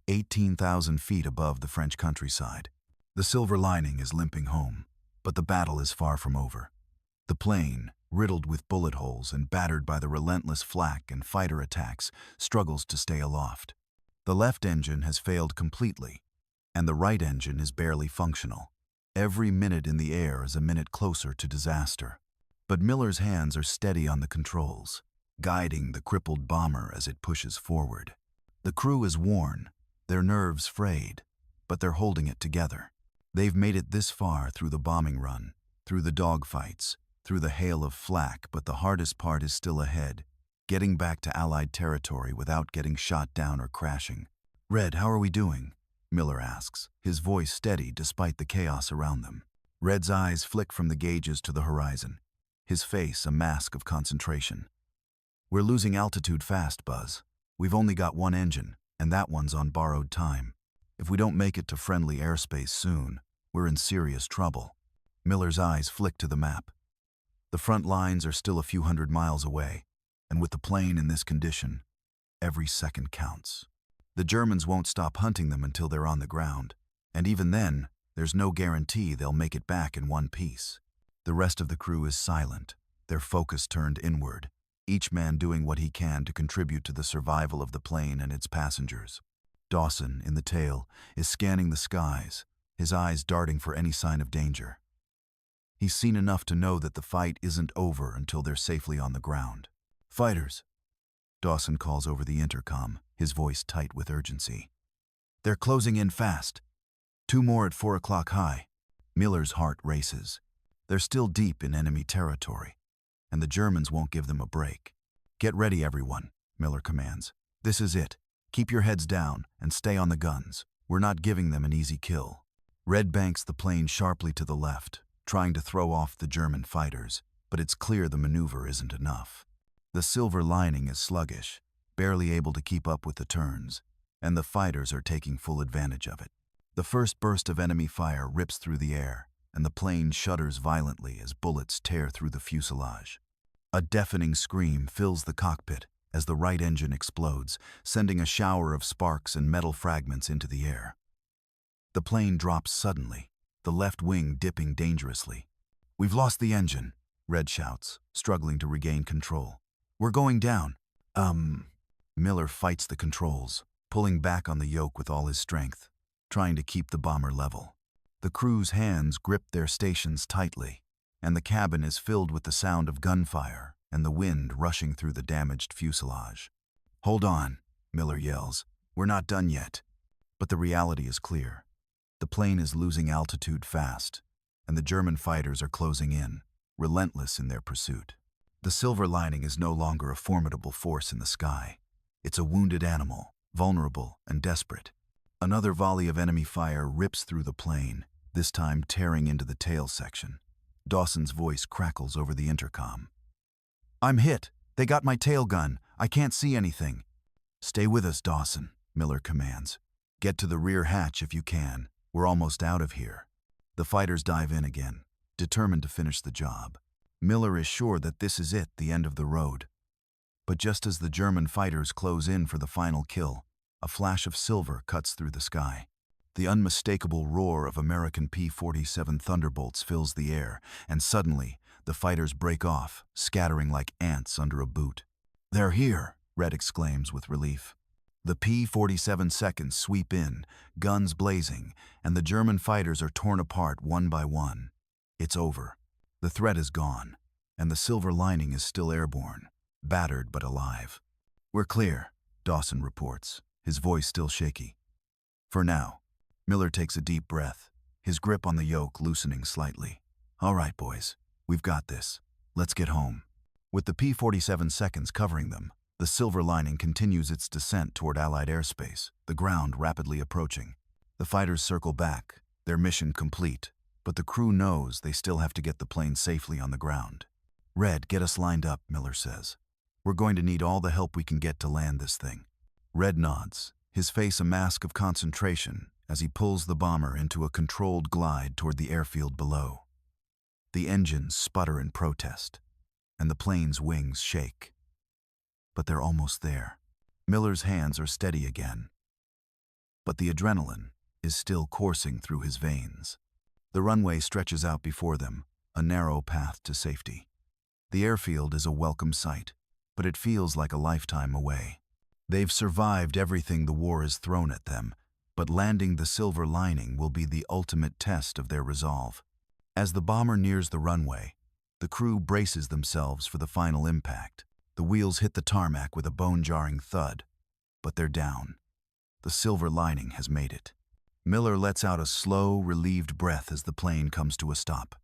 18,000 feet above the French countryside. The silver lining is limping home, but the battle is far from over. The plane, riddled with bullet holes and battered by the relentless flak and fighter attacks, struggles to stay aloft. The left engine has failed completely, and the right engine is barely functional. Every minute in the air is a minute closer to disaster. But Miller's hands are steady on the controls, guiding the crippled bomber as it pushes forward. The crew is worn, their nerves frayed, but they're holding it together. They've made it this far through the bombing run, through the dogfights, through the hail of flak, but the hardest part is still ahead, getting back to Allied territory without getting shot down or crashing. "Red, how are we doing?" Miller asks, his voice steady despite the chaos around them. Red's eyes flick from the gauges to the horizon, his face a mask of concentration. "We're losing altitude fast, Buzz. We've only got one engine, and that one's on borrowed time. If we don't make it to friendly airspace soon, we're in serious trouble." Miller's eyes flick to the map. The front lines are still a few hundred miles away, and with the plane in this condition, every second counts. The Germans won't stop hunting them until they're on the ground, and even then, there's no guarantee they'll make it back in one piece. The rest of the crew is silent, their focus turned inward, each man doing what he can to contribute to the survival of the plane and its passengers. Dawson, in the tail, is scanning the skies, his eyes darting for any sign of danger. He's seen enough to know that the fight isn't over until they're safely on the ground. "Fighters," Dawson calls over the intercom, his voice tight with urgency. "They're closing in fast. 2 more at 4 o'clock high." Miller's heart races. They're still deep in enemy territory, and the Germans won't give them a break. "Get ready, everyone," Miller commands. "This is it. Keep your heads down and stay on the guns. We're not giving them an easy kill." Red banks the plane sharply to the left, trying to throw off the German fighters, but it's clear the maneuver isn't enough. The silver lining is sluggish, barely able to keep up with the turns, and the fighters are taking full advantage of it. The first burst of enemy fire rips through the air, and the plane shudders violently as bullets tear through the fuselage. A deafening scream fills the cockpit as the right engine explodes, sending a shower of sparks and metal fragments into the air. The plane drops suddenly, the left wing dipping dangerously. "We've lost the engine," Red shouts, struggling to regain control. "We're going down." Miller fights the controls, pulling back on the yoke with all his strength, trying to keep the bomber level. The crew's hands grip their stations tightly, and the cabin is filled with the sound of gunfire and the wind rushing through the damaged fuselage. "Hold on," Miller yells. "We're not done yet." But the reality is clear. The plane is losing altitude fast, and the German fighters are closing in, relentless in their pursuit. The silver lining is no longer a formidable force in the sky. It's a wounded animal, vulnerable and desperate. Another volley of enemy fire rips through the plane, this time tearing into the tail section. Dawson's voice crackles over the intercom. "I'm hit. They got my tail gun. I can't see anything." "Stay with us, Dawson," Miller commands. "Get to the rear hatch if you can. We're almost out of here." The fighters dive in again, determined to finish the job. Miller is sure that this is it, the end of the road. But just as the German fighters close in for the final kill, a flash of silver cuts through the sky. The unmistakable roar of American P-47 Thunderbolts fills the air, and suddenly, the fighters break off, scattering like ants under a boot. "They're here," Red exclaims with relief. The P-47 seconds sweep in, guns blazing, and the German fighters are torn apart one by one. It's over. The threat is gone, and the silver lining is still airborne, battered but alive. "We're clear," Dawson reports, his voice still shaky. "For now." Miller takes a deep breath, his grip on the yoke loosening slightly. "All right, boys, we've got this. Let's get home." With the P-47 seconds covering them, the silver lining continues its descent toward Allied airspace, the ground rapidly approaching. The fighters circle back, their mission complete, but the crew knows they still have to get the plane safely on the ground. "Red, get us lined up," Miller says. "We're going to need all the help we can get to land this thing." Red nods, his face a mask of concentration as he pulls the bomber into a controlled glide toward the airfield below. The engines sputter in protest, and the plane's wings shake. But they're almost there. Miller's hands are steady again. But the adrenaline is still coursing through his veins. The runway stretches out before them, a narrow path to safety. The airfield is a welcome sight, but it feels like a lifetime away. They've survived everything the war has thrown at them, But landing the Silver Lining will be the ultimate test of their resolve. As the bomber nears the runway, the crew braces themselves for the final impact. The wheels hit the tarmac with a bone-jarring thud, but they're down. The Silver Lining has made it. Miller lets out a slow, relieved breath as the plane comes to a stop.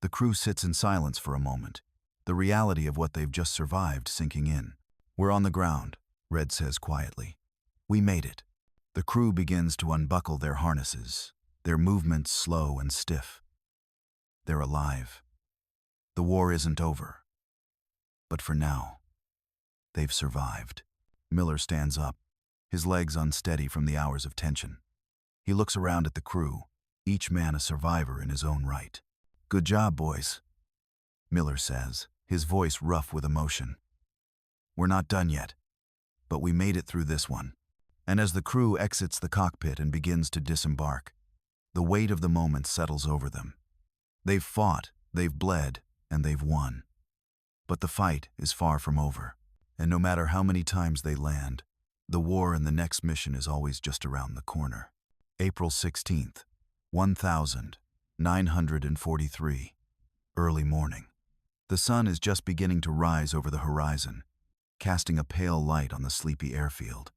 The crew sits in silence for a moment, the reality of what they've just survived sinking in. "We're on the ground," Red says quietly. "We made it." The crew begins to unbuckle their harnesses, their movements slow and stiff. They're alive. The war isn't over. But for now, they've survived. Miller stands up, his legs unsteady from the hours of tension. He looks around at the crew, each man a survivor in his own right. "Good job, boys," Miller says, his voice rough with emotion. "We're not done yet, but we made it through this one." And as the crew exits the cockpit and begins to disembark, the weight of the moment settles over them. They've fought, they've bled, and they've won. But the fight is far from over, and no matter how many times they land, the war and the next mission is always just around the corner. April 16th, 1943, early morning. The sun is just beginning to rise over the horizon, casting a pale light on the sleepy airfield.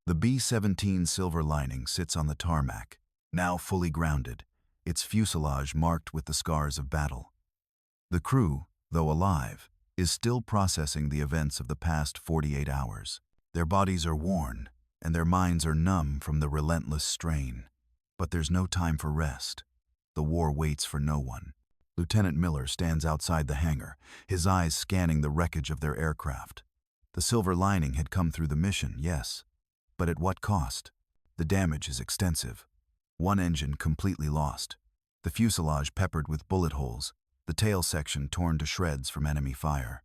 The B-17 Silver Lining sits on the tarmac, now fully grounded, its fuselage marked with the scars of battle. The crew, though alive, is still processing the events of the past 48 hours. Their bodies are worn, and their minds are numb from the relentless strain. But there's no time for rest. The war waits for no one. Lieutenant Miller stands outside the hangar, his eyes scanning the wreckage of their aircraft. The Silver Lining had come through the mission, yes, but at what cost? The damage is extensive. One engine completely lost, the fuselage peppered with bullet holes, the tail section torn to shreds from enemy fire.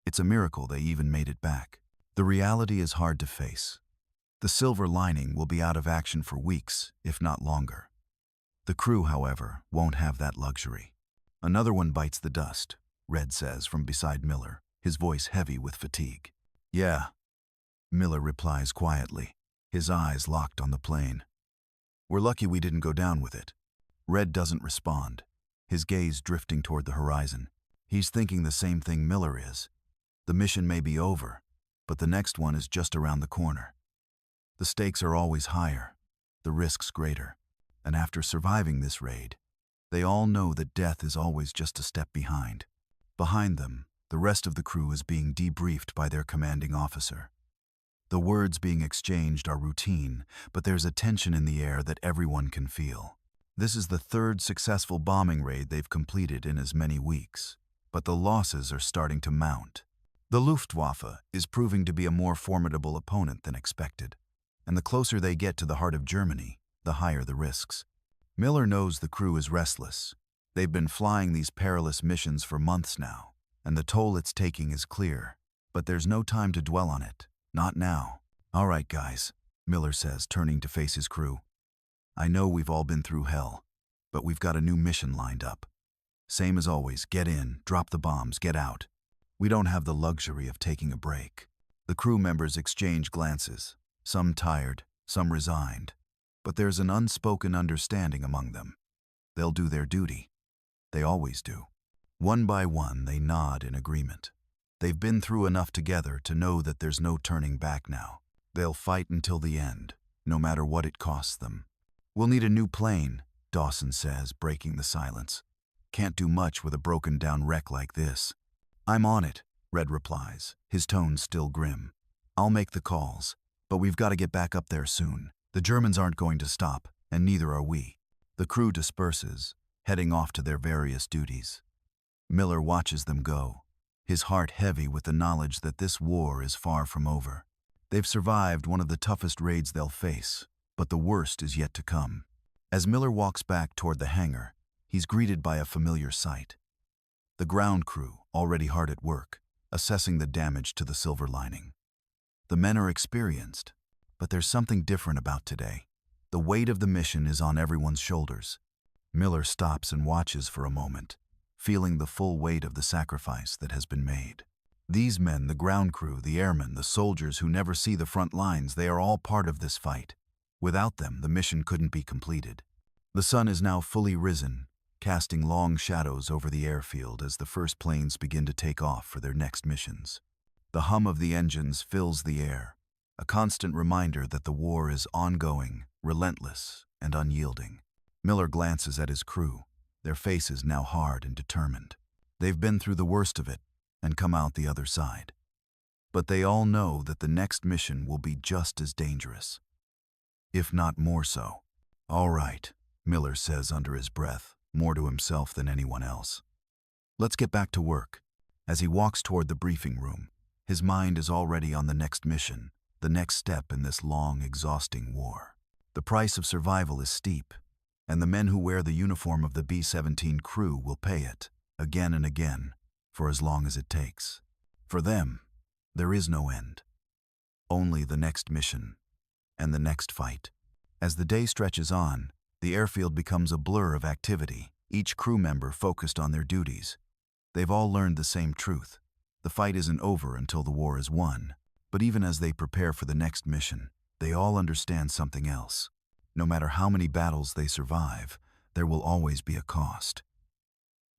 It's a miracle they even made it back. The reality is hard to face. The Silver Lining will be out of action for weeks, if not longer. The crew, however, won't have that luxury. "Another one bites the dust," Red says from beside Miller, his voice heavy with fatigue. "Yeah," Miller replies quietly, his eyes locked on the plane. "We're lucky we didn't go down with it." Red doesn't respond, his gaze drifting toward the horizon. He's thinking the same thing Miller is. The mission may be over, but the next one is just around the corner. The stakes are always higher, the risks greater, and after surviving this raid, they all know that death is always just a step behind. Behind them, the rest of the crew is being debriefed by their commanding officer. The words being exchanged are routine, but there's a tension in the air that everyone can feel. This is the third successful bombing raid they've completed in as many weeks, but the losses are starting to mount. The Luftwaffe is proving to be a more formidable opponent than expected, and the closer they get to the heart of Germany, the higher the risks. Miller knows the crew is restless. They've been flying these perilous missions for months now, and the toll it's taking is clear. But there's no time to dwell on it. Not now. "All right, guys," Miller says, turning to face his crew. "I know we've all been through hell, but we've got a new mission lined up. Same as always, get in, drop the bombs, get out. We don't have the luxury of taking a break." The crew members exchange glances, some tired, some resigned, but there's an unspoken understanding among them. They'll do their duty. They always do. One by one, they nod in agreement. They've been through enough together to know that there's no turning back now. They'll fight until the end, no matter what it costs them. "We'll need a new plane," Dawson says, breaking the silence. "Can't do much with a broken-down wreck like this." "I'm on it," Red replies, his tone still grim. "I'll make the calls, but we've got to get back up there soon. The Germans aren't going to stop, and neither are we." The crew disperses, heading off to their various duties. Miller watches them go, his heart heavy with the knowledge that this war is far from over. They've survived one of the toughest raids they'll face, but the worst is yet to come. As Miller walks back toward the hangar, he's greeted by a familiar sight. The ground crew, already hard at work, assessing the damage to the Silver Lining. The men are experienced, but there's something different about today. The weight of the mission is on everyone's shoulders. Miller stops and watches for a moment, feeling the full weight of the sacrifice that has been made. These men, the ground crew, the airmen, the soldiers who never see the front lines, they are all part of this fight. Without them, the mission couldn't be completed. The sun is now fully risen, casting long shadows over the airfield as the first planes begin to take off for their next missions. The hum of the engines fills the air, a constant reminder that the war is ongoing, relentless, and unyielding. Miller glances at his crew, their faces now hard and determined. They've been through the worst of it and come out the other side. But they all know that the next mission will be just as dangerous, if not more so. "All right," Miller says under his breath, more to himself than anyone else. "Let's get back to work." As he walks toward the briefing room, his mind is already on the next mission, the next step in this long, exhausting war. The price of survival is steep, and the men who wear the uniform of the B-17 crew will pay it, again and again, for as long as it takes. For them, there is no end. Only the next mission, and the next fight. As the day stretches on, the airfield becomes a blur of activity, each crew member focused on their duties. They've all learned the same truth. The fight isn't over until the war is won. But even as they prepare for the next mission, they all understand something else. No matter how many battles they survive, there will always be a cost.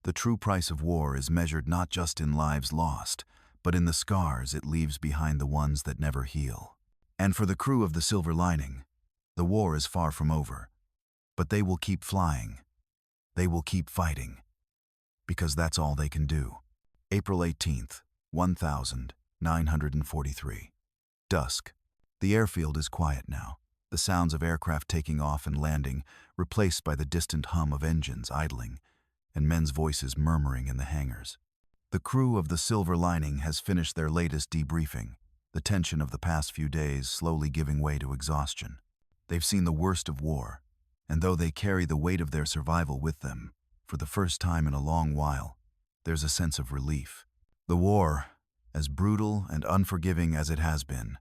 The true price of war is measured not just in lives lost, but in the scars it leaves behind, the ones that never heal. And for the crew of the Silver Lining, the war is far from over. But they will keep flying. They will keep fighting. Because that's all they can do. April 18th, 1943. Dusk. The airfield is quiet now, the sounds of aircraft taking off and landing replaced by the distant hum of engines idling and men's voices murmuring in the hangars. The crew of the Silver Lining has finished their latest debriefing, the tension of the past few days slowly giving way to exhaustion. They've seen the worst of war, and though they carry the weight of their survival with them, for the first time in a long while, there's a sense of relief. The war, as brutal and unforgiving as it has been,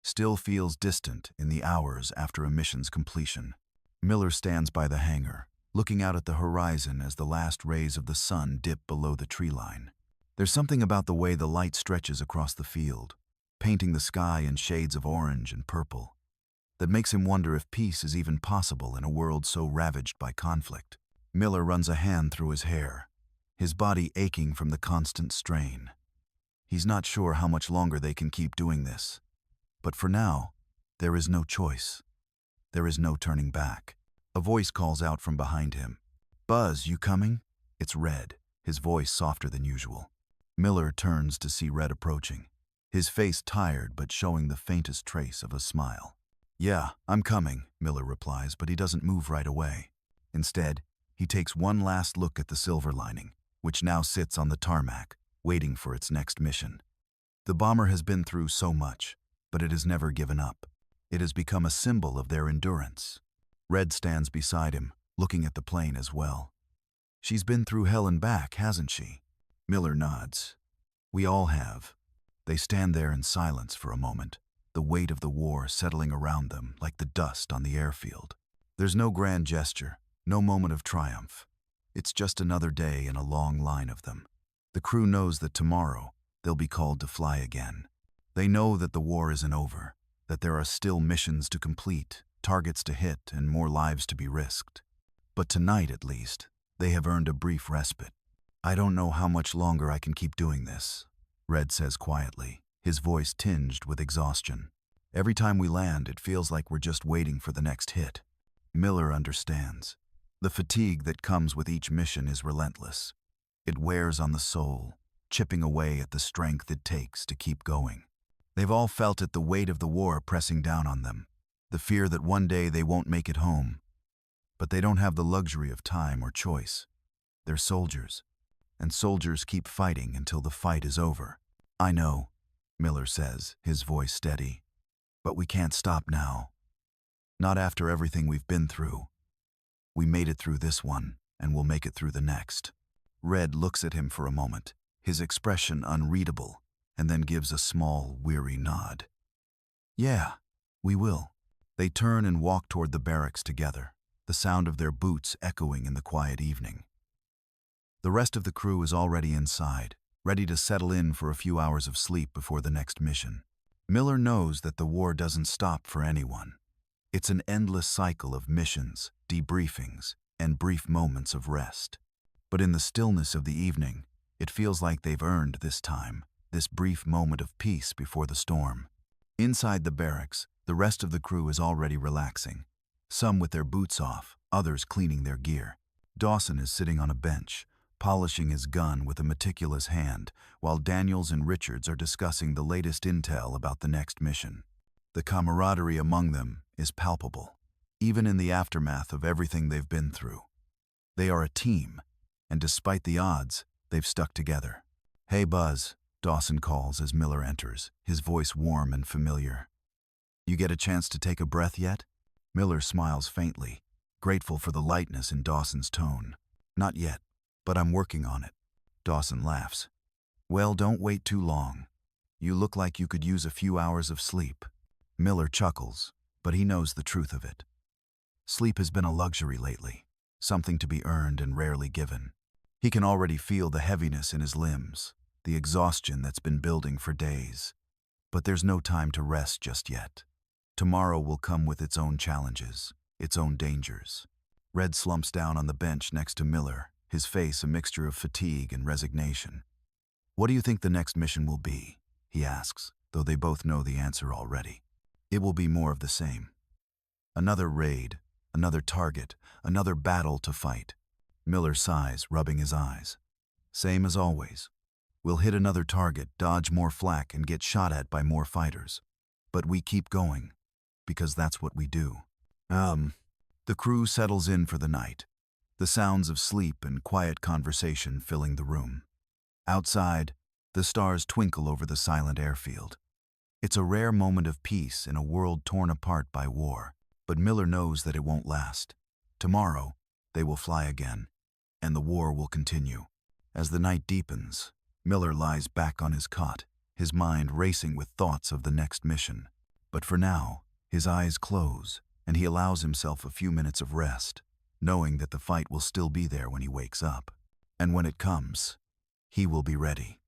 still feels distant in the hours after a mission's completion. Miller stands by the hangar, looking out at the horizon as the last rays of the sun dip below the tree line. There's something about the way the light stretches across the field, painting the sky in shades of orange and purple, that makes him wonder if peace is even possible in a world so ravaged by conflict. Miller runs a hand through his hair, his body aching from the constant strain. He's not sure how much longer they can keep doing this, but for now, there is no choice. There is no turning back. A voice calls out from behind him. "Buzz, you coming?" It's Red, his voice softer than usual. Miller turns to see Red approaching, his face tired but showing the faintest trace of a smile. "Yeah, I'm coming," Miller replies, but he doesn't move right away. Instead, he takes one last look at the Silver Lining, which now sits on the tarmac, waiting for its next mission. The bomber has been through so much, but it has never given up. It has become a symbol of their endurance. Red stands beside him, looking at the plane as well. "She's been through hell and back, hasn't she?" Miller nods. "We all have." They stand there in silence for a moment, the weight of the war settling around them like the dust on the airfield. There's no grand gesture, no moment of triumph. It's just another day in a long line of them. The crew knows that tomorrow they'll be called to fly again. They know that the war isn't over, that there are still missions to complete, targets to hit, and more lives to be risked. But tonight, at least, they have earned a brief respite. "I don't know how much longer I can keep doing this," Red says quietly, his voice tinged with exhaustion. "Every time we land, it feels like we're just waiting for the next hit." Miller understands. The fatigue that comes with each mission is relentless. It wears on the soul, chipping away at the strength it takes to keep going. They've all felt it, the weight of the war pressing down on them, the fear that one day they won't make it home. But they don't have the luxury of time or choice. They're soldiers, and soldiers keep fighting until the fight is over. "I know," Miller says, his voice steady, "but we can't stop now. Not after everything we've been through. We made it through this one, and we'll make it through the next." Red looks at him for a moment, his expression unreadable, and then gives a small, weary nod. "Yeah, we will." They turn and walk toward the barracks together, the sound of their boots echoing in the quiet evening. The rest of the crew is already inside, ready to settle in for a few hours of sleep before the next mission. Miller knows that the war doesn't stop for anyone. It's an endless cycle of missions, debriefings, and brief moments of rest. But in the stillness of the evening, it feels like they've earned this time, this brief moment of peace before the storm. Inside the barracks, the rest of the crew is already relaxing, some with their boots off, others cleaning their gear. Dawson is sitting on a bench, polishing his gun with a meticulous hand, while Daniels and Richards are discussing the latest intel about the next mission. The camaraderie among them is palpable, even in the aftermath of everything they've been through. They are a team, and despite the odds, they've stuck together. "Hey, Buzz," Dawson calls as Miller enters, his voice warm and familiar. "You get a chance to take a breath yet?" Miller smiles faintly, grateful for the lightness in Dawson's tone. "Not yet, but I'm working on it." Dawson laughs. "Well, don't wait too long. You look like you could use a few hours of sleep." Miller chuckles, but he knows the truth of it. Sleep has been a luxury lately, something to be earned and rarely given. He can already feel the heaviness in his limbs, the exhaustion that's been building for days. But there's no time to rest just yet. Tomorrow will come with its own challenges, its own dangers. Red slumps down on the bench next to Miller, his face a mixture of fatigue and resignation. "What do you think the next mission will be?" he asks, though they both know the answer already. "It will be more of the same. Another raid, another target, another battle to fight." Miller sighs, rubbing his eyes. "Same as always. We'll hit another target, dodge more flak, and get shot at by more fighters. But we keep going, because that's what we do." The crew settles in for the night, the sounds of sleep and quiet conversation filling the room. Outside, the stars twinkle over the silent airfield. It's a rare moment of peace in a world torn apart by war, but Miller knows that it won't last. Tomorrow, they will fly again, and the war will continue. As the night deepens, Miller lies back on his cot, his mind racing with thoughts of the next mission. But for now, his eyes close, and he allows himself a few minutes of rest, knowing that the fight will still be there when he wakes up. And when it comes, he will be ready.